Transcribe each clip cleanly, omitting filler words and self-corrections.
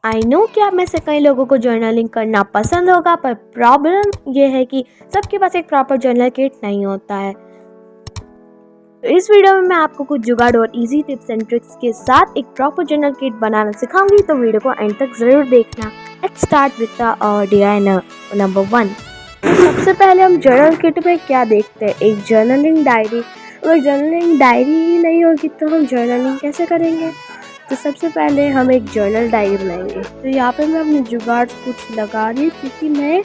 I know कि आप में से कई लोगों को जर्नलिंग करना पसंद होगा, पर प्रॉब्लम ये है कि सबके पास एक प्रॉपर जर्नल किट नहीं होता है। तो इस वीडियो में मैं आपको कुछ जुगाड़ और इजी टिप्स एंड ट्रिक्स के साथ एक प्रॉपर जर्नल किट बनाना सिखाऊंगी, तो वीडियो को एंड तक जरूर देखना। Let's start with the designer number 1। सबसे पहले हम जर्नल किट में क्या देखते हैं, एक जर्नलिंग डायरी। अगर जर्नलिंग डायरी ही नहीं होगी तो हम जर्नलिंग कैसे करेंगे? तो सबसे पहले हम एक जर्नल डायरी बनाएंगे। तो यहाँ पे मैं अपनी जुगाड़ कुछ लगा रही हूँ, क्योंकि मैं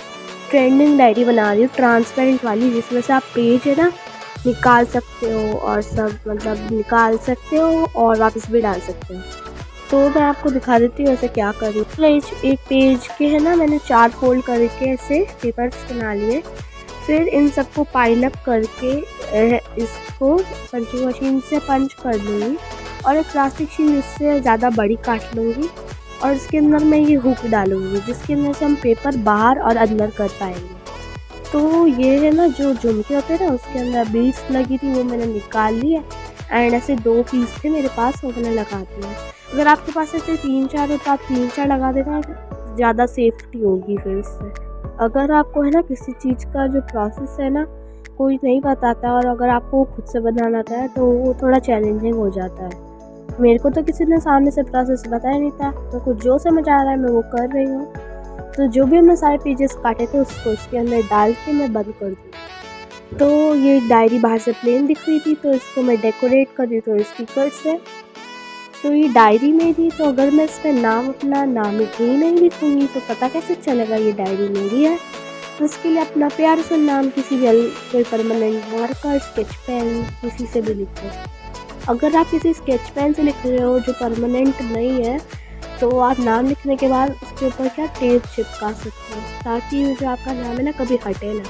ट्रेंडिंग डायरी बना रही हूँ, ट्रांसपेरेंट वाली, जिसमें से आप पेज है ना निकाल सकते हो और सब मतलब निकाल सकते हो और वापस भी डाल सकते हो। तो मैं आपको दिखा देती हूँ ऐसे क्या कर रही हूँ। एक पेज के है ना, मैंने 4 फोल्ड करके ऐसे पेपर्स बना लिए। फिर इन सबको पाइल अप करके इसको पंचिंग मशीन से पंच कर लूँगी और एक प्लास्टिक शीट इससे ज़्यादा बड़ी काट लूँगी और इसके अंदर मैं ये हुक डालूँगी, जिसके अंदर से हम पेपर बाहर और अंदर कर पाएंगे। तो ये है ना, जो झुमके होते हैं ना, उसके अंदर बीड्स लगी थी, वो मैंने निकाल ली है। एंड ऐसे 2 पीस थे मेरे पास, वो मैंने लगा दिया। अगर आपके पास ऐसे 3-4 हो तो आप 3-4 लगा देना, ज़्यादा सेफ्टी होगी फिर इससे। अगर आपको है ना किसी चीज़ का जो प्रोसेस है ना कोई नहीं बताता और अगर आपको खुद से बनाना आता है तो वो थोड़ा चैलेंजिंग हो जाता है। मेरे को तो किसी ने सामने से प्रोसेस बताया नहीं था, तो कुछ जो समझ आ रहा है मैं वो कर रही हूँ। तो जो भी हमने सारे पेजेस काटे थे उसको इसके अंदर डाल के मैं बंद कर दी। तो ये डायरी बाहर से प्लेन दिख रही थी, तो इसको मैं डेकोरेट कर दी थोड़े स्टिकर से। तो ये डायरी मेरी, तो अगर मैं इस पर नाम अपना नाम ही नहीं लिखूँगी तो पता कैसे चलेगा ये डायरी मेरी है? तो उसके लिए अपना प्यार से नाम किसी भी कोई परमानेंट मार्कर, स्केच पेन, किसी से भी लिखो। अगर आप किसी स्केच पेन से लिख रहे हो जो परमानेंट नहीं है, तो आप नाम लिखने के बाद उसके ऊपर क्या टेप चिपका सकते हो, ताकि जो आपका नाम है ना कभी हटे ना।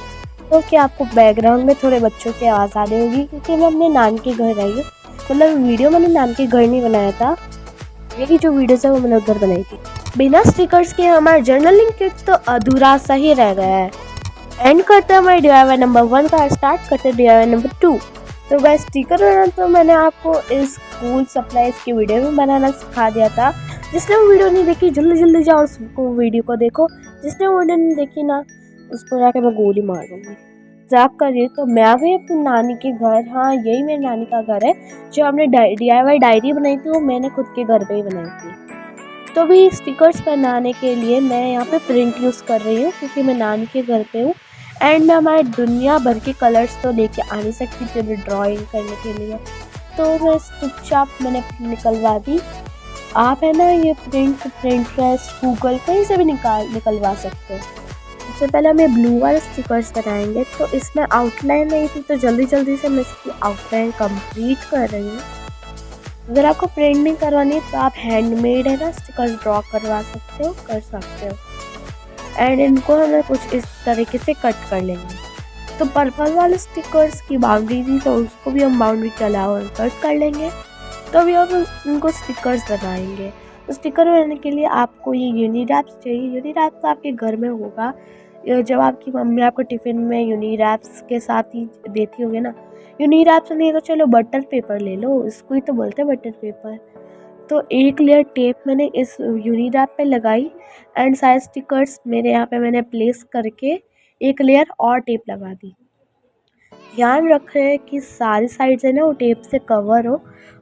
तो क्या आपको बैकग्राउंड में थोड़े बच्चों की आवाज़ आ रही होगी, क्योंकि मैं अपने नान के घर आई हूँ। मतलब वीडियो मैंने नान के घर नहीं बनाया था, मेरी जो वीडियोस है वो मैंने उधर बनाई थी। बिना स्टिकर्स के हमारा जर्नलिंग किट तो अधूरा सा ही रह गया है। एंड करते हैं हमारे DIY नंबर 1 का, स्टार्ट करते हैं DIY नंबर 2। तो गाइस स्टिकर बनाना तो मैंने आपको इस स्कूल सप्लाईज की वीडियो में बनाना सिखा दिया था। जिसने वो वीडियो नहीं देखी जल्दी जल्दी जाओ उसको वीडियो को देखो। जिसने वो वीडियो नहीं देखी ना, उसको जाके मैं गोली मार दूँगी। मजाक कर रही हूँ। तो मैं आ गई अपनी नानी के घर। हाँ, यही मेरी नानी का घर है। जो हमने DIY डायरी बनाई थी वो मैंने खुद के घर पे ही बनाई थी। तो भी स्टिकर्स बनाने के लिए मैं यहाँ पे प्रिंट यूज़ कर रही हूँ, क्योंकि मैं नानी के घर पे हूँ एंड मैं हमारे दुनिया भर के कलर्स तो लेके आ नहीं सकती थी ड्राइंग करने के लिए। तो मैं चुपचाप मैंने निकलवा दी। आप है ना ये प्रिंटरेस्ट, गूगल कहीं से भी निकलवा सकते हो। सबसे पहले हम ये ब्लू वाले स्टिकर्स बनाएंगे। तो इसमें आउटलाइन नहीं थी, तो जल्दी जल्दी से मैं इसकी आउटलाइन कंप्लीट कर रही हूँ। अगर आपको प्रिंट नहीं करवानी तो आप हैंडमेड है ना स्टिकर ड्रॉ करवा सकते हो, कर सकते हो। एंड इनको हमें कुछ इस तरीके से कट कर लेंगे। तो पर्पल वाले स्टिकर्स की बाउंड्री थी, तो उसको भी हम बाउंड्री के अलावा कट कर लेंगे। तो अभी हम इनको स्टिकर्स बनाएंगे। तो स्टिकर बनाने के लिए आपको ये यूनिरैप्स चाहिए। यूनिरैप्स आपके घर में होगा, जब आपकी मम्मी आपको टिफ़िन में यूनिरैप्स के साथ ही देती होगी ना। यूनिरैप्स नहीं तो चलो बटर पेपर ले लो, इसको ही तो बोलते हैं बटर पेपर। तो एक लेयर टेप मैंने इस यूनिरैप पे लगाई एंड सारे स्टिकर्स मेरे यहाँ पे मैंने प्लेस करके एक लेयर और टेप लगा दी। ध्यान रख रहे हैं कि सारी साइड्स है ना वो टेप से कवर हो,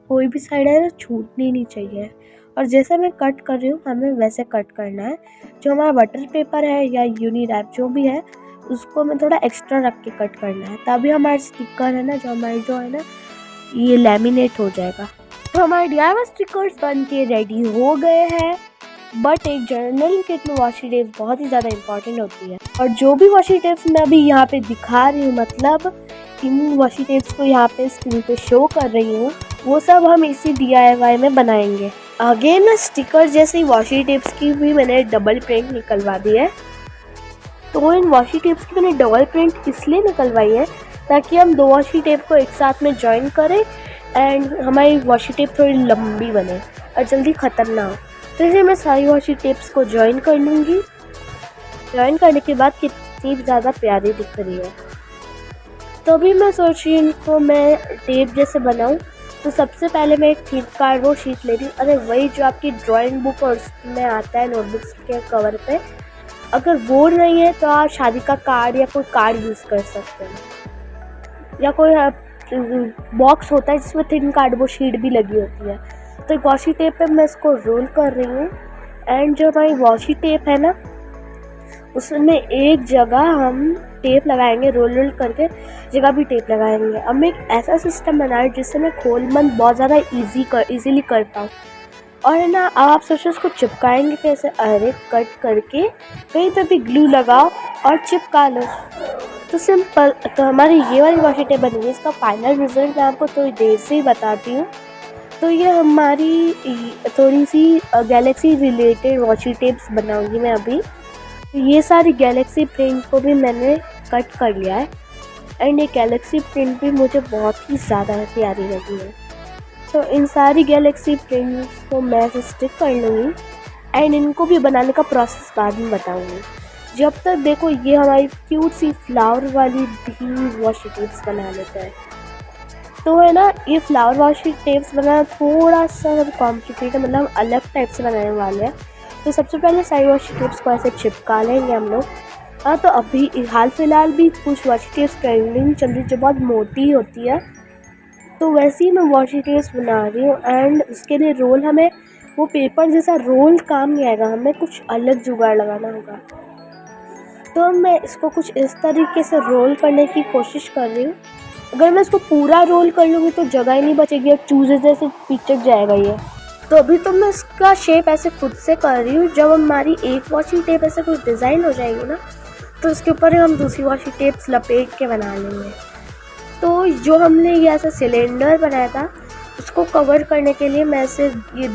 कोई भी साइड है ना छूटनी नहीं चाहिए। और जैसे मैं कट कर रही हूँ हमें वैसे कट करना है। जो हमारा बटर पेपर है या यूनिरैप जो भी है, उसको मैं थोड़ा एक्स्ट्रा रख के कट करना है, तभी हमारा स्टिकर है ना जो है ना ये लैमिनेट हो जाएगा। तो हमारे DIY स्टिकर्स बन के रेडी हो गए हैं। बट एक जर्नलिंग किट में वाशी टेप्स बहुत ही ज़्यादा इंपॉर्टेंट होती है, और जो भी वाशी टेप्स मैं अभी यहाँ पे दिखा रही हूँ, मतलब इन वाशी टेप्स को यहाँ पे स्क्रीन पे शो कर रही हूँ, वो सब हम इसी DIY में बनाएंगे। आगे ना स्टिकर जैसे ही वाशी टेप्स की भी मैंने डबल प्रिंट निकलवा दी है। तो इन वाशी टेप्स की मैंने डबल प्रिंट इसलिए निकलवाई है ताकि हम 2 वाशी टेप को एक साथ में ज्वाइन करें एंड हमारी वाशी टेप थोड़ी लंबी बने और जल्दी ख़त्म ना हो। तो इसे मैं सारी वाशी टेप्स को ज्वाइन कर लूँगी। ज्वाइन करने के बाद कितनी ज़्यादा प्यारी दिख रही है। तो अभी मैं सोच रही हूँ इनको मैं टेप जैसे बनाऊँ। तो सबसे पहले मैं एक थिन कार्डबोर्ड शीट ले रही हूँ। अरे वही जो आपकी ड्राइंग बुक और उसमें आता है नोटबुक्स के कवर पे, अगर वो नहीं है तो आप शादी का कार्ड या कोई कार्ड यूज़ कर सकते हैं, या कोई बॉक्स होता है जिसमें थिन कार्डबोर्ड शीट भी लगी होती है। तो एक वॉशी टेप पे मैं इसको रोल कर रही हूँ। एंड जो हमारी वॉशी टेप है ना, उसमें एक जगह हम टेप लगाएंगे, रोल करके जगह भी टेप लगाएंगे। अब मैं एक ऐसा सिस्टम बनाया जिससे मैं खोल बंद बहुत ज़्यादा ईजीली कर पाऊँ। और है ना, अब आप सोचो उसको चिपकाएंगे कैसे? अरे कट करके कहीं पे भी ग्लू लगाओ और चिपका लो, तो सिंपल। तो हमारी ये वाली वॉशी टेप बनी है। इसका फाइनल रिजल्ट मैं आपको थोड़ी देर से ही बताती हूँ। तो ये हमारी थोड़ी सी गैलेक्सी रिलेटेड वॉशी टेप्स बनाऊंगी मैं अभी। ये सारी गैलेक्सी प्रिंट को भी मैंने कट कर लिया है। एंड ये गैलेक्सी प्रिंट भी मुझे बहुत ही ज़्यादा प्यारी लगी है। तो इन सारी गैलेक्सी प्रिंट्स को मैं स्टिक कर लूँगी एंड इनको भी बनाने का प्रोसेस बाद में बताऊँगी। जब तक देखो ये हमारी क्यूट सी फ्लावर वाली भी वॉशी टेप्स बना लेते हैं। तो है ना, ये फ्लावर वॉशी टेप्स बनाना थोड़ा सा कॉम्प्लिकेटेड, मतलब अलग टाइप से बनाने वाले हैं। तो सबसे पहले सारी वॉशी टेप्स को ऐसे चिपका लेंगे हम लोग। हाँ, तो अभी हाल फिलहाल भी कुछ वॉशी टेप्स ट्रेंडिंग चल रही जो बहुत मोटी होती है, तो वैसे ही मैं वॉशी टेप्स बना रही हूँ। एंड उसके लिए रोल, हमें वो पेपर जैसा रोल काम नहीं आएगा, हमें कुछ अलग जुगाड़ लगाना होगा। तो मैं इसको कुछ इस तरीके से रोल करने की कोशिश कर रही हूँ। अगर मैं इसको पूरा रोल कर लूँगी तो जगह ही नहीं बचेगी और चूजे जैसे पिचक जाएगा ये। तो अभी तो मैं इसका शेप ऐसे खुद से कर रही हूँ। जब हमारी एक वॉशी टेप ऐसे कुछ डिज़ाइन हो जाएगी ना, तो इसके ऊपर हम दूसरी वॉशी टेप्स लपेट के बना लेंगे। तो जो हमने ये ऐसा सिलेंडर बनाया था, उसको कवर करने के लिए मैं ऐसे ये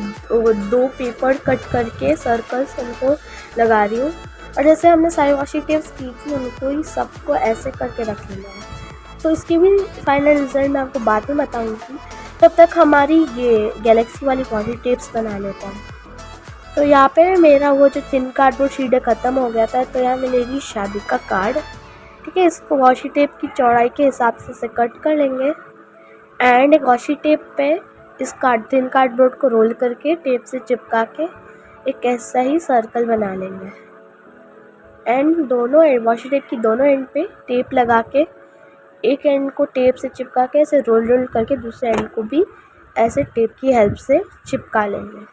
2 पेपर कट करके सर्कल्स उनको लगा रही हूँ। और जैसे हमने सारी वॉशी टेप्स की थी, उनको ही सबको ऐसे करके रख लेना है। तो इसके भी फाइनल रिजल्ट मैं आपको बाद में बताऊँगी। तब तक हमारी ये गैलेक्सी वाली वॉशी टेप्स बना लेता हूँ। तो यहाँ पे मेरा वो जो थिन कार्डबोर्ड शीट ख़त्म हो गया था, तो यहाँ मैं ले रही शादी का कार्ड। ठीक है, इसको वॉशी टेप की चौड़ाई के हिसाब से इसे कट कर लेंगे। एंड एक वॉशी टेप पे इस थिन कार्डबोर्ड को रोल करके टेप से चिपका के एक ऐसा ही सर्कल बना लेंगे। एंड दोनों वॉशी टेप की दोनों एंड पे टेप लगा के एक एंड को टेप से चिपका के ऐसे रोल करके दूसरे एंड को भी ऐसे टेप की हेल्प से चिपका लेंगे।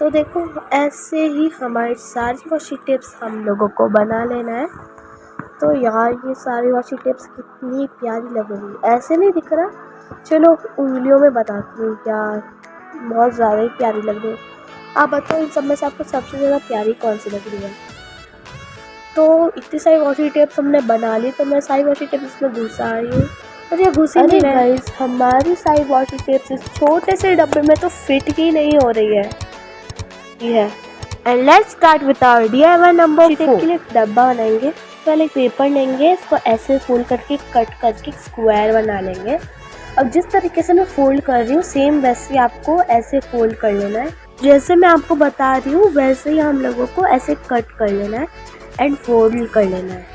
तो देखो, ऐसे ही हमारी सारी वॉशी टेप्स हम लोगों को बना लेना है। तो यार ये सारी वॉशी टेप्स कितनी प्यारी लग रही है, ऐसे नहीं दिख रहा? चलो उंगलियों में बताती हूँ यार, बहुत ज़्यादा ही प्यारी लग रही है। आप बताओ इन सब में से आपको सबसे ज़्यादा प्यारी कौन सी लग रही है? तो इतनी सारी वॉशी टेप्स हमने बना ली, तो मैं सारी वॉशी टेप्स इसमें घुसा रही हूँ। और ये घुसी नहीं गाइस, हमारी सारी वॉशी टेप्स इस छोटे से डब्बे में तो फिट ही नहीं हो रही है। ये and let's start with our DIY number 4। के लिए डब्बा बनाएंगे। पहले पेपर लेंगे, इसको ऐसे फोल्ड करके कट करके स्क्वायर बना लेंगे। अब जिस तरीके से मैं फोल्ड कर रही हूँ, सेम वैसे आपको ऐसे फोल्ड कर लेना है। जैसे मैं आपको बता रही हूँ वैसे ही हम लोगों को ऐसे कट कर लेना है एंड फोल्ड कर लेना है।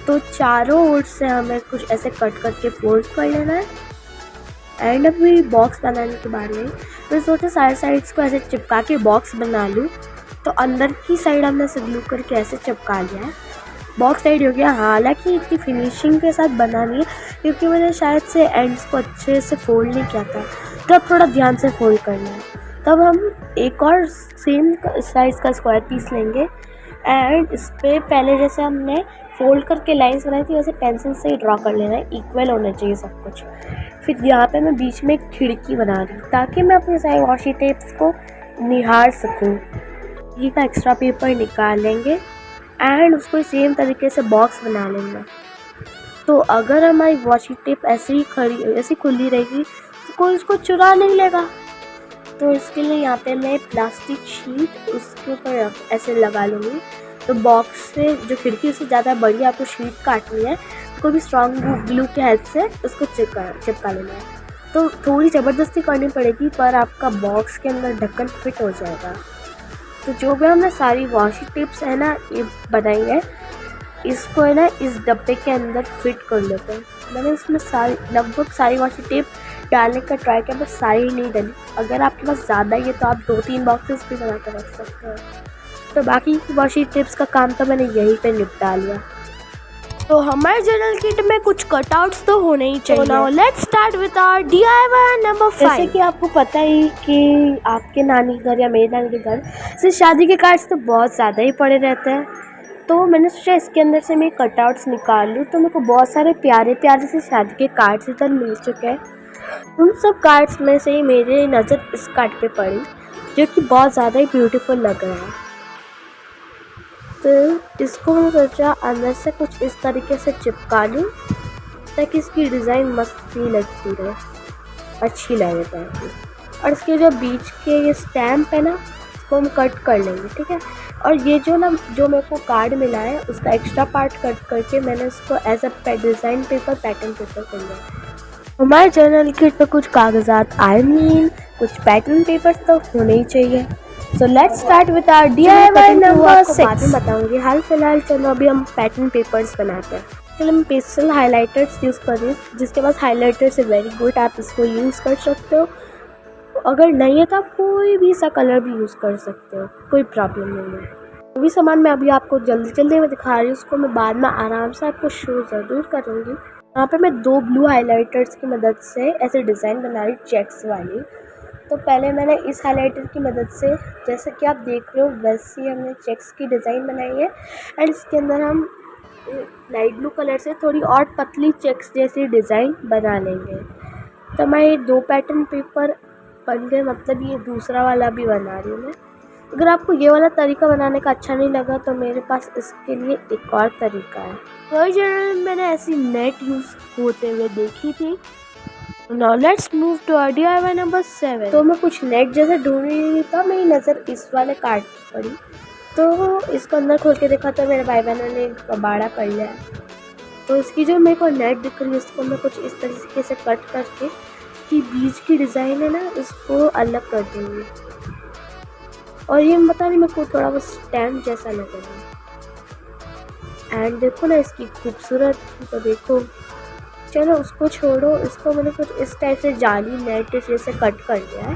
तो चारों ओर से हमें कुछ ऐसे कट करके फोल्ड कर लेना है। एंड अभी बॉक्स बनाने के बारे में मैं सोचा साइड साइड्स को ऐसे चिपका के बॉक्स बना लूँ। तो अंदर की साइड हमने ऐसे ग्लू करके ऐसे चिपका लिया है, बॉक्स साइड हो गया। हालांकि इतनी फिनिशिंग के साथ बना नहीं है क्योंकि मैंने शायद से एंड्स को अच्छे से फोल्ड नहीं किया था, तब थोड़ा ध्यान से फोल्ड करना है। तब हम एक और सेम साइज़ का स्क्वायर पीस लेंगे एंड इस पर पहले जैसे हमने फोल्ड करके लाइंस बनाई थी वैसे पेंसिल से ही ड्रॉ कर लेना है, इक्वल होना चाहिए सब कुछ। फिर यहाँ पे मैं बीच में एक खिड़की बना रही हूँ ताकि मैं अपने सारे वॉशी टेप्स को निहार सकूँ। ये का एक्स्ट्रा पेपर निकाल लेंगे एंड उसको सेम तरीके से बॉक्स बना लेंगे। तो अगर हमारी वॉशी टेप ऐसे खुली रहेगी तो कोई उसको चुरा नहीं लेगा। तो इसके लिए यहाँ पे मैं प्लास्टिक शीट उसके ऊपर ऐसे लगा लूँगी। तो बॉक्स से जो खिड़की से ज़्यादा बड़ी आपको शीट काटनी है, कोई भी स्ट्रॉन्ग ग्लू की हेल्प से उसको चिपका लेना है। तो थोड़ी ज़बरदस्ती करनी पड़ेगी पर आपका बॉक्स के अंदर ढक्कन फिट हो जाएगा। तो जो भी हमने सारी वॉशी टेप्स है ना ये बनाई है, इसको है ना इस डब्बे के अंदर फिट कर लेते हैं। मैंने इसमें लगभग सारी वॉशी टेप डालने का ट्राई किया, बट सारी नहीं डली। अगर आपके पास ज़्यादा ही है तो आप 2-3 बॉक्सेस भी बना कर रख सकते हो। तो बाकी वाशी टिप्स का काम तो मैंने यहीं पे निपटा लिया। तो हमारे जर्नल किट में कुछ कटआउट्स तो होने ही चाहिए। Now let's start with our DIY number 5। जैसे कि आपको पता ही कि आपके नानी के घर या मेरे नानी के घर से शादी के कार्ड्स तो बहुत ज़्यादा ही पड़े रहते हैं, तो मैंने सोचा इसके अंदर से मैं कटआउट्स निकाल लूँ। तो मेरे को बहुत सारे प्यारे प्यारे से शादी के कार्ड्स इधर मिल चुके हैं। उन सब कार्ड्स में से मेरे नज़र इस कार्ड पे पड़ी, जो कि बहुत ज़्यादा ही ब्यूटीफुल लग रहा है। तो इसको मैंने सोचा अंदर से कुछ इस तरीके से चिपका लूँ ताकि इसकी डिज़ाइन मस्त ही लगती रहे, अच्छी लगे ताकि। और इसके जो बीच के ये स्टैम्प है ना, इसको हम कट कर लेंगे, ठीक है। और ये जो मेरे को कार्ड मिला है उसका एक्स्ट्रा पार्ट कट करके मैंने उसको as a design paper, pattern paper कर लिया। हमारे जर्नल किट में कुछ कागजात कुछ पैटर्न पेपर तो होने ही चाहिए। So let's start with our DIY number 6। बाद में बताऊंगी, हाल फिलहाल चलो अभी हम पैटर्न पेपर्स बनाते हैं। चलो मैं पेस्टल हाइलाइटर्स यूज़ कर रही हूँ। जिसके पास हाइलाइटर्स है वेरी गुड, आप इसको यूज़ कर सकते हो। अगर नहीं है तो आप कोई भी सा कलर भी यूज़ कर सकते हो, कोई प्रॉब्लम नहीं है। जो भी सामान मैं अभी आपको जल्दी में दिखा रही हूँ उसको मैं बाद में आराम से आपको शो ज़रूर करूँगी। यहाँ पे मैं 2 ब्लू हाइलाइटर्स की मदद से ऐसे डिज़ाइन बना रही हूँ चेक्स वाली। तो पहले मैंने इस हाइलाइटर की मदद से, जैसे कि आप देख रहे हो वैसे ही हमने चेक्स की डिज़ाइन बनाई है। एंड इसके अंदर हम लाइट ब्लू कलर से थोड़ी और पतली चेक्स जैसी डिज़ाइन बना लेंगे। तो मैं ये 2 पैटर्न पेपर बन गए, मतलब ये दूसरा वाला भी बना रही हूँ मैं। अगर आपको ये वाला तरीका बनाने का अच्छा नहीं लगा तो मेरे पास इसके लिए एक और तरीका है। वही जर्नल में मैंने ऐसी नेट यूज़ होते हुए देखी थी। Now let's move to our DIY number 7। तो मैं कुछ नेट जैसे ढूंढ रही थी, मेरी नज़र इस वाले कार्ड पर पड़ी। तो इसको अंदर खोल के देखा तो मेरे भाई बहनों ने कबाड़ा कर लिया है। तो इसकी जो मेरे को नेट दिख रही है इसको मैं कुछ इस तरीके से कट करके इसकी बीच की डिज़ाइन है ना, इसको अलग कर दूँगी। और ये पता नहीं मेरे को थोड़ा वो स्टैम्प जैसा लग रहा है। एंड देखो ना इसकी खूबसूरत, तो देखो। चलो उसको छोड़ो, इसको मैंने कुछ इस टाइप से जाली नेट जैसे कट कर लिया है।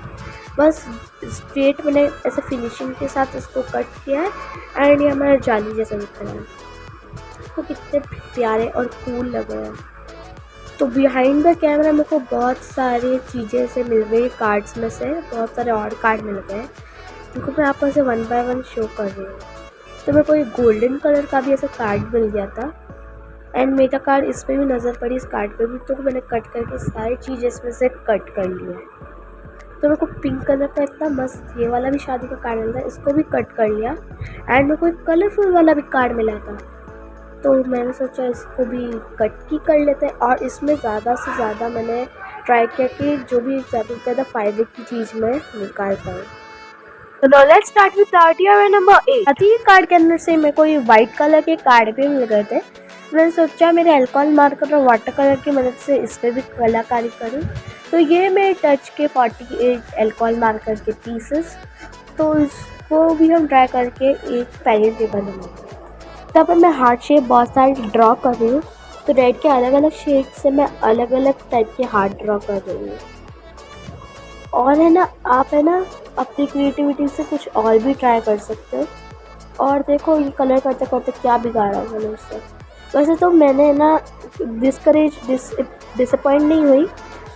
बस स्ट्रेट मैंने ऐसे फिनिशिंग के साथ इसको कट किया है। एंड ये हमारा जाली जैसा दिख रहा है। इसको कितने प्यारे और कूल लग रहे हैं। तो बिहाइंड द कैमरा मेरे को बहुत सारी चीज़ें ऐसे मिल गई कार्ड्स में से, बहुत सारे और कार्ड मिल गए, जिनको मैं आपको ऐसे 1 बाय 1 शो कर रही हूँ। तो मेरे को एक गोल्डन कलर का भी ऐसा कार्ड मिल गया था। एंड मेरा कार्ड इस पर भी नज़र पड़ी, इस कार्ड पे भी। तो मैंने कट करके सारी चीज़ इसमें से कट कर लिया है। तो मेरे को पिंक कलर का इतना मस्त ये वाला भी शादी का कार्ड मिला था, इसको भी कट कर लिया। एंड मेरे को एक कलरफुल वाला भी कार्ड मिला था, तो मैंने सोचा इसको भी कट की कर लेते हैं। और इसमें ज़्यादा से ज़्यादा मैंने ट्राई किया कि जो भी ज़्यादा से ज़्यादा फ़ायदे की चीज़ मैं निकाल पाऊँ। तो now let's start with DIY number 8। ये कार्ड के अंदर से मेरे को ये वाइट कलर के कार्ड भी मिल गए थे। मैंने सोचा मेरे अल्कोहल मार्कर और वाटर कलर की मदद से इस पर भी कलाकारी करूँ। तो ये मेरे टच के 48 अल्कोहल मार्कर के पीसेस, तो इसको भी हम ट्राई करके एक पैरेंट पेपर बनाएंगे। तब मैं हार्ट शेप बहुत सारे ड्रॉ कर रही हूँ। तो रेड के अलग अलग शेड से मैं अलग अलग टाइप के हार्ट ड्रॉ कर रही हूँ। और है ना, आप है ना अपनी क्रिएटिविटी से कुछ और भी ट्राई कर सकते हो। और देखो ये कलर करते करते क्या बिगाड़ा मैंने उससे। वैसे तो मैंने ना डिसअपॉइंट नहीं हुई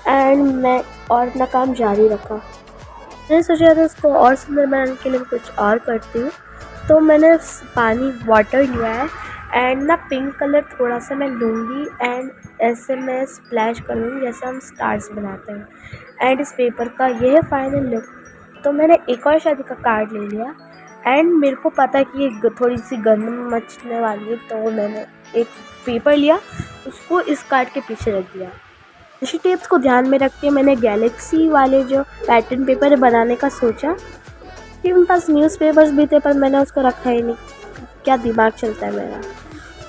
एंड मैं और अपना काम जारी रखा। मैंने सोचा था इसको और सुंदर बनाने के लिए कुछ और करती हूँ। तो मैंने पानी वाटर लिया है एंड ना पिंक कलर थोड़ा सा मैं लूँगी एंड ऐसे मैं स्प्लैश करूँगी जैसे हम स्टार्स बनाते हैं। एंड इस पेपर का ये है फाइनल लुक। तो मैंने एक और शादी का कार्ड ले लिया एंड मेरे को पता है कि ये थोड़ी सी गंद मचने वाली है, तो मैंने एक पेपर लिया, उसको इस कार्ड के पीछे रख दिया। इसी टिप्स को ध्यान में रख के मैंने गैलेक्सी वाले जो पैटर्न पेपर बनाने का सोचा कि मेरे पास न्यूज़पेपर्स भी थे, पर मैंने उसको रखा ही नहीं। क्या दिमाग चलता है मेरा।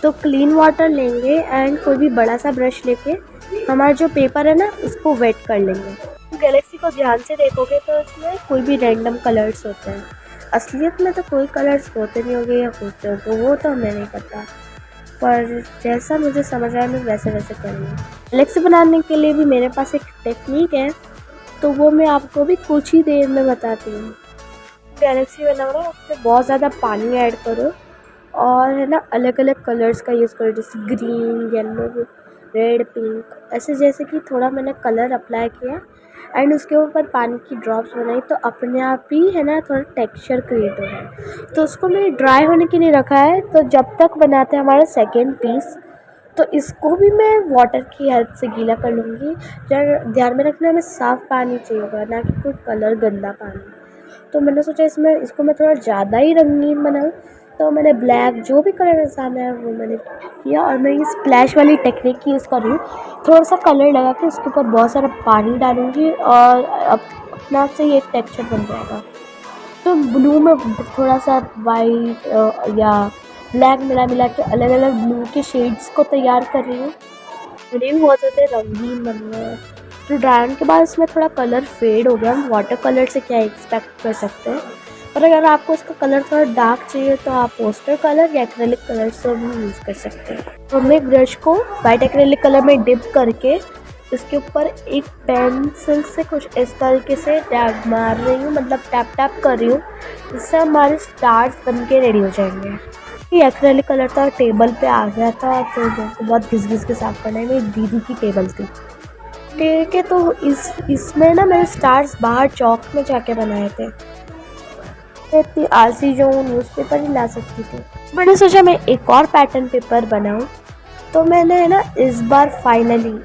तो क्लीन वाटर लेंगे एंड कोई भी बड़ा सा ब्रश लेके हमारा जो पेपर है ना उसको वेट कर लेंगे। गैलेक्सी को ध्यान से देखोगे तो इसमें कोई भी रैंडम कलर्स होते हैं। असलियत में तो कोई कलर्स होते नहीं होंगे या होते हो, वो तो हमें नहीं पता। पर जैसा मुझे समझ आया मैं वैसे वैसे करूँगी। गैलेक्सी बनाने के लिए भी मेरे पास एक टेक्निक है, तो वो मैं आपको भी कुछ ही देर में बताती हूँ। गैलेक्सी बनाओ ना, उसमें बहुत ज़्यादा पानी ऐड करो और है ना अलग अलग कलर्स का यूज़ करो, जैसे ग्रीन, येलो, रेड, पिंक, ऐसे जैसे कि थोड़ा मैंने कलर अप्लाई किया एंड उसके ऊपर पानी की ड्रॉप्स बनाई, तो अपने आप ही है ना थोड़ा टेक्सचर क्रिएट हो रहा है। तो उसको मैं ड्राई होने के लिए रखा है, तो जब तक बनाते हैं हमारा सेकेंड पीस, तो इसको भी मैं वाटर की हेल्प से गीला कर लूँगी। ध्यान में रखना, हमें साफ़ पानी चाहिए होगा, ना कि कोई कलर गंदा पानी। तो मैंने सोचा इसको मैं थोड़ा ज़्यादा ही रंगीन बनाऊँ, तो मैंने ब्लैक जो भी कलर आसान है वो मैंने किया और मैं ये स्प्लैश वाली टेक्निक यूज़ कर रही हूँ। थोड़ा सा कलर लगा के उसके ऊपर बहुत सारा पानी डालूँगी और अपने आप से ये एक टेक्सचर बन जाएगा। तो ब्लू में थोड़ा सा वाइट या ब्लैक मिला के अलग अलग ब्लू के शेड्स को तैयार कर रही हूँ। ग्रीन बहुत होते हैं, रंगीन बन गए। तो ड्राइंग के बाद इसमें थोड़ा कलर फेड हो गया। हम वाटर कलर से क्या एक्सपेक्ट कर सकते हैं, पर अगर आपको इसका कलर थोड़ा डार्क चाहिए तो आप पोस्टर कलर या एक्रेलिक कलर से भी यूज़ कर सकते हैं। तो मैं ब्रश को वाइट एक्रेलिक कलर में डिप करके इसके ऊपर एक पेंसिल से कुछ इस तरीके से टैप मार रही हूँ, मतलब टैप टैप कर रही हूँ, जिससे हमारे स्टार्स बन के रेडी हो जाएंगे। ये एक्रेलिक कलर था, टेबल पे आ गया था, तो मेरे को बहुत घिस घिस के साफ करना है। मेरी दीदी की टेबल थी, ठीक है। तो इसमें ना मैंने स्टार्स बाहर चौक में जाके बनाए थे। इतनी आलसी जो न्यूज़पेपर ही ला सकती थी। मैंने सोचा मैं एक और पैटर्न पेपर बनाऊं, तो मैंने है ना इस बार फाइनली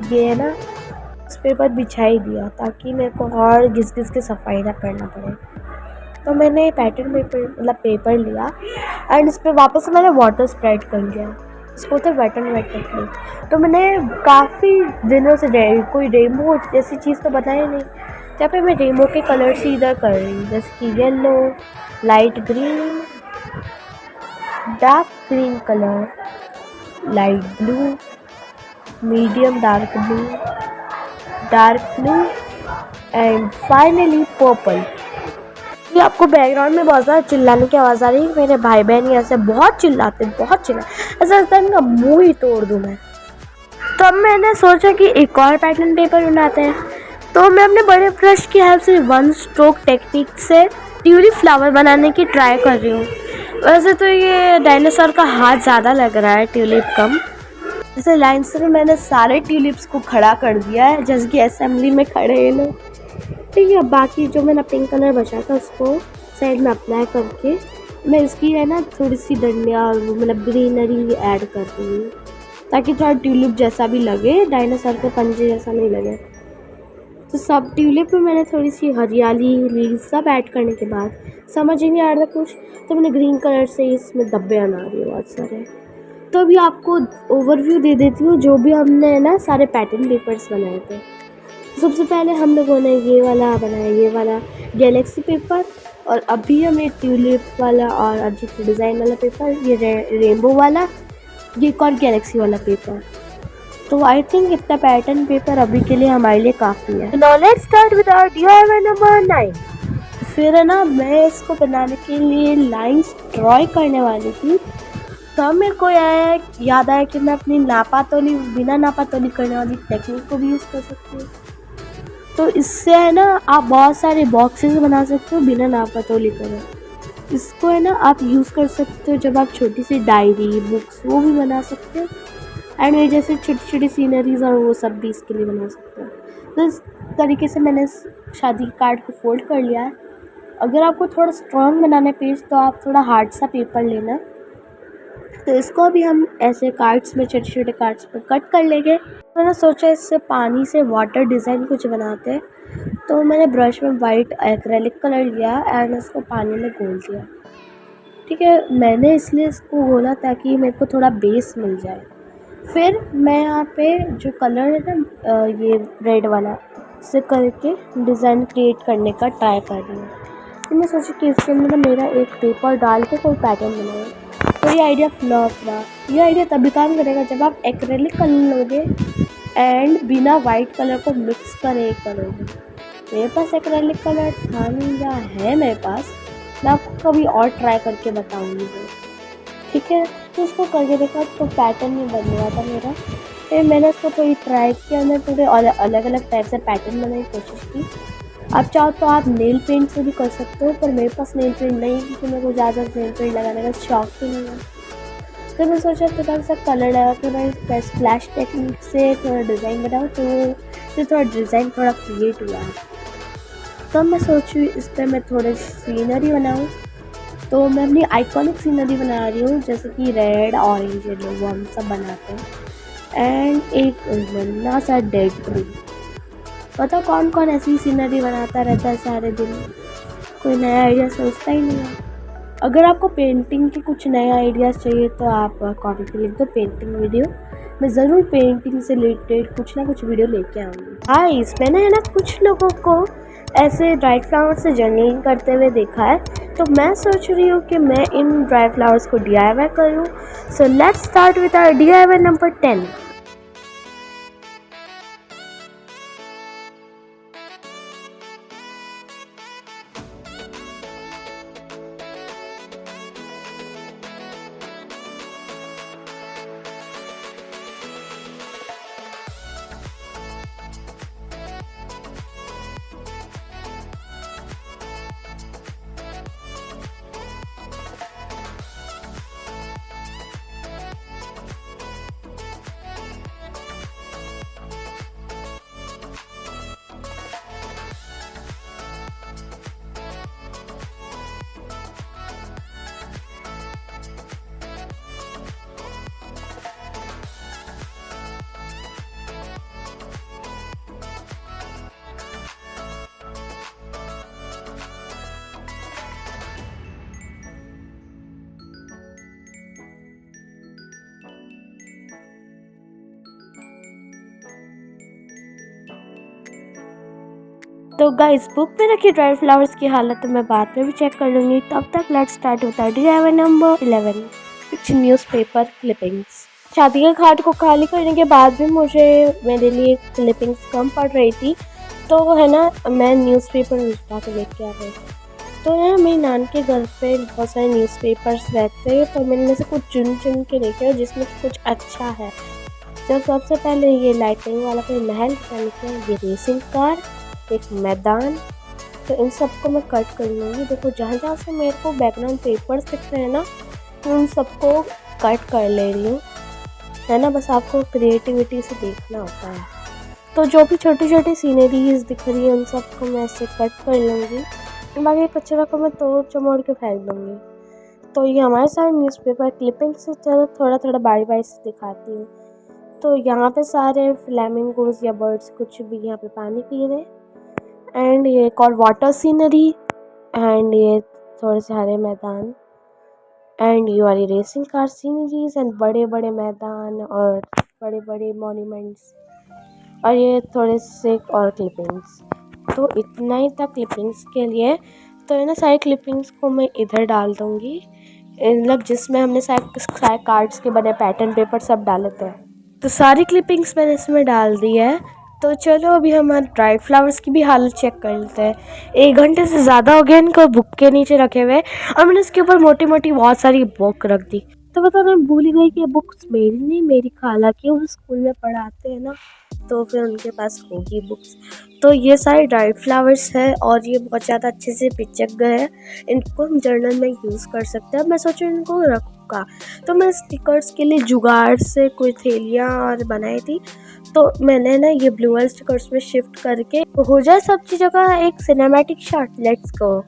ये है ना उस पेपर बिछा ही दिया, ताकि मेरे को और घिस घिस के सफाई ना करना पड़े। तो मैंने पैटर्न पेपर लिया एंड इस पर वापस मैंने वाटर स्प्रेड कर लिया। इसको तो वेट एंड वेट टेक्निक। तो मैंने काफ़ी दिनों से कोई रेनबो जैसी चीज़ तो बताई नहीं, जहाँ पे मैं रेनबो के कलर्स इधर कर रही हूँ, जैसे कि yellow, light green, dark green colour, light blue, medium dark blue and finally purple. ये आपको बैकग्राउंड में बहुत ज़्यादा चिल्लाने की आवाज़ आ रही है। मेरे भाई बहन ऐसे बहुत चिल्लाते, ऐसा लगता है इनका मुँह ही तोड़ दूँ मैं। तो अब मैंने सोचा कि एक और पैटर्न पेपर बनाते हैं, तो मैं अपने बड़े ब्रश की हेल्प से वन स्ट्रोक टेक्निक से ट्यूलिप फ्लावर बनाने की ट्राई कर रही हूँ। वैसे तो ये डायनासोर का हाथ ज़्यादा लग रहा है, ट्यूलिप कम। जैसे लाइन से मैंने सारे ट्यूलिप्स को खड़ा कर दिया है, जैसे कि असेंबली में खड़े हैं लोग, ठीक है। बाकी जो मैंने पिंक कलर बचा था उसको साइड में अप्लाई करके मैं इसकी है ना थोड़ी सी डंडियाँ और मतलब ग्रीनरी ऐड कर रही हूँ, ताकि थोड़ा ट्यूलिप जैसा भी लगे, डायनासोर के पंजे जैसा नहीं लगे। तो सब ट्यूलिप में मैंने थोड़ी सी हरियाली लीव्स सब ऐड करने के बाद समझ ही नहीं आ रहा कुछ, तो मैंने ग्रीन कलर से इसमें धब्बे बना दिए बहुत सारे। तो अभी आपको ओवरव्यू दे देती हूँ जो भी हमने है ना सारे पैटर्न पेपर्स बनाए थे। सबसे पहले हम लोगों ने ये वाला गैलेक्सी पेपर, और अभी हमें ट्यूलिप वाला और अजीब डिज़ाइन वाला पेपर, ये रेनबो वाला, ये एक और गैलेक्सी वाला पेपर। तो आई थिंक इतना पैटर्न पेपर अभी के लिए हमारे लिए काफ़ी है। Now let's start with our DIY number 9। फिर है ना मैं इसको बनाने के लिए लाइंस ड्रॉ करने वाली थी, तब मेरे को याद आया कि मैं अपनी बिना नापातोली करने वाली टेक्निक को भी यूज़ कर सकती हूँ। तो इससे है ना आप बहुत सारे बॉक्सेस बना सकते हो बिना नापातोली करे। इसको है ना आप यूज़ कर सकते हो जब आप छोटी सी डायरी, बुक्स वो भी बना सकते हो, एंड ये जैसे छोटी छोटी सीनरीज और वो सब भी इसके लिए बना सकते हो। तो इस तरीके से मैंने शादी कार्ड को फोल्ड कर लिया है। अगर आपको थोड़ा स्ट्रॉन्ग बनाना है पेज, तो आप थोड़ा हार्ड सा पेपर लेना। तो इसको भी हम ऐसे कार्ड्स में, छोटे छोटे कार्ड्स पर कट कर लेंगे। मैंने सोचा इससे पानी से वाटर डिज़ाइन कुछ बनाते हैं, तो मैंने ब्रश में वाइट एक्रेलिक कलर लिया एंड उसको पानी में घोल दिया, ठीक है। मैंने इसलिए इसको घोला ताकि मेरे को थोड़ा बेस मिल जाए। फिर मैं यहाँ पे जो कलर है ना ये रेड वाला, से करके डिज़ाइन क्रिएट करने का ट्राई कर रही हूँ। तो मैं सोची कि इसके अंदर मेरा एक पेपर डाल के कोई पैटर्न बनाऊँ, तो ये आइडिया फ्लॉप रहा। ये आइडिया तभी काम करेगा जब आप एक्रेलिक कलर लोगे एंड बिना वाइट कलर को मिक्स करोगे। मेरे पास एक्रेलिक कलर था नहीं, या है मेरे पास, मैं आपको कभी और ट्राई करके बताऊँगी। ठीक है। तो उसको करके देखा तो पैटर्न नहीं बन रहा था मेरा। फिर मैंने उसको थोड़ी ट्राई किया, मैं थोड़े अलग अलग टाइप से पैटर्न बनाने की कोशिश की। आप चाहो तो आप नेल पेंट से भी कर सकते हो, पर मेरे पास नेल पेंट नहीं है क्योंकि मेरे को ज़्यादा नेल पेंट लगाने का शौक ही नहीं है। तो मैं सोचा थोड़ा सा कलर लगा के मैं स्प्लैश टेक्निक से थोड़ा डिज़ाइन बनाऊँ, तो फिर थोड़ा डिज़ाइन थोड़ा क्रिएट हुआ है। तो मैं सोची इस पर मैं थोड़ी सीनरी बनाऊँ। तो मैं अपनी आइकॉनिक सीनरी बना रही हूँ, जैसे कि रेड ऑरेंज येलो वो हम सब बनाते हैं। एंड एक नन्ना सा डेड ट्री। पता कौन कौन ऐसी सीनरी बनाता रहता है सारे दिन, कोई नया आइडिया सोचता ही नहीं है। अगर आपको पेंटिंग के कुछ नए आइडियाज़ चाहिए तो आप कमेंट पे लिख दो पेंटिंग वीडियो, मैं ज़रूर पेंटिंग से रिलेटेड कुछ ना कुछ वीडियो लेके आऊँगी। हाँ, मैंने है ना कुछ लोगों को ऐसे ड्राई फ्लावर्स से जर्नलिंग करते हुए देखा है, तो मैं सोच रही हूँ कि मैं इन ड्राई फ्लावर्स को DIY करूँ। So let's start with our DIY number 10। तो गाइस, बुक में रखी ड्राई फ्लावर्स की हालत तो मैं बाद में भी चेक कर लूँगी। तब तक लेट्स स्टार्ट होता है DIY नंबर 11, कुछ न्यूज़पेपर क्लिपिंग्स। शादी के कार्ड को खाली करने के बाद भी मेरे लिए क्लिपिंग्स कम पड़ रही थी, तो है ना मैं न्यूज़पेपर उठा के लेके आ गई। तो है मेरी नान के घर पे बहुत सारे न्यूज़पेपर्स रहते हैं, तो मैंने इनमें से कुछ चुन चुन के लेके जिसमें कुछ अच्छा है। जब सबसे पहले ये लाइटिंग वाला कोई महल, ये रेसिंग कार, एक मैदान, तो इन सबको मैं कट कर लूँगी। देखो जहाँ जहाँ से मेरे को बैकग्राउंड पेपर्स दिख रहे हैं ना, मैं उन सबको कट कर ले रही हूँ, है ना। बस आपको क्रिएटिविटी से देखना होता है। तो जो भी छोटी छोटी सीनरीज दिख रही है उन सबको मैं ऐसे कट कर लूँगी, बाकी कचरा को मैं तोड़ चमोड़ के फेंक दूँगी। तो ये हमारे सारे न्यूज़पेपर क्लिपिंग से चलो थोड़ा थोड़ा बारी बारी से दिखाती हूँ। तो यहाँ पे सारे फ्लैमिंगोज या बर्ड्स कुछ भी यहाँ पे पानी पी रहे, एंड ये एक और वाटर सीनरी, एंड ये थोड़े से हरे मैदान, एंड ये वाली रेसिंग कार सीनरीज, एंड बड़े बड़े मैदान और बड़े बड़े मॉन्यूमेंट्स, और ये थोड़े से और क्लिपिंग्स। तो इतना ही था क्लिपिंग्स के लिए। तो है ना सारी क्लिपिंग्स को मैं इधर डाल दूँगी, मतलब जिसमें हमने सारे कार्ड्स के बने पैटर्न पेपर सब डाले थे। तो सारी क्लिपिंग्स मैंने इसमें डाल दी है। तो चलो अभी हम ड्राई फ्लावर्स की भी हालत चेक कर लेते हैं। 1 घंटे से ज़्यादा हो गया इनको बुक के नीचे रखे हुए, और मैंने इसके ऊपर मोटी मोटी बहुत सारी बुक रख दी। तो पता मैं भूल ही गई कि ये बुक्स मेरी नहीं, मेरी खाला की, वो स्कूल में पढ़ाते हैं ना, तो फिर उनके पास होगी बुक्स। तो ये सारे ड्राई फ्लावर्स है और ये बहुत ज़्यादा अच्छे से पिचक गए हैं, इनको हम जर्नल में यूज़ कर सकते हैं। मैं सोचूं इनको रखूँगा, तो मैं स्टिकर्स के लिए जुगाड़ से कोई थैलियाँ और बनाई थी, तो मैंने ना ये ब्लू वाले स्टिकर्स में शिफ्ट करके हो जाए सब चीज़ों का एक cinematic shot. Let's go.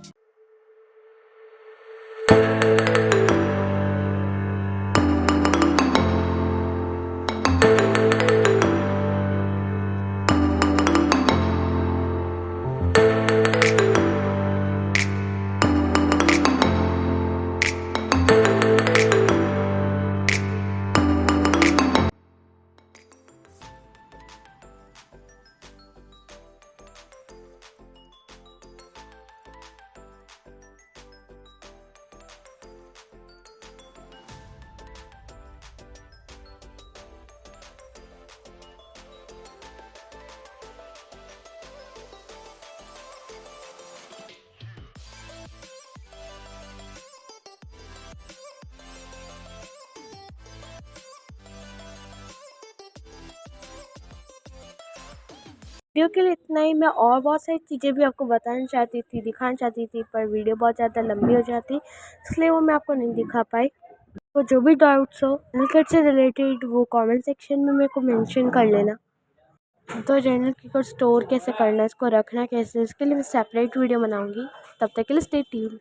Video के लिए इतना ही। मैं और बहुत सारी चीज़ें भी आपको बताना चाहती थी, दिखाना चाहती थी, पर वीडियो बहुत ज़्यादा लंबी हो जाती, इसलिए वो मैं आपको नहीं दिखा पाई। तो जो भी डाउट्स हो क्रिकेट से रिलेटेड वो कमेंट सेक्शन में मेरे को मेंशन कर लेना। तो जनरल क्रिकेट स्टोर कैसे करना है, इसको रखना कैसे, इसके लिए मैं सेपरेट वीडियो बनाऊंगी। तब तक के लिए स्टे ट्यून्ड।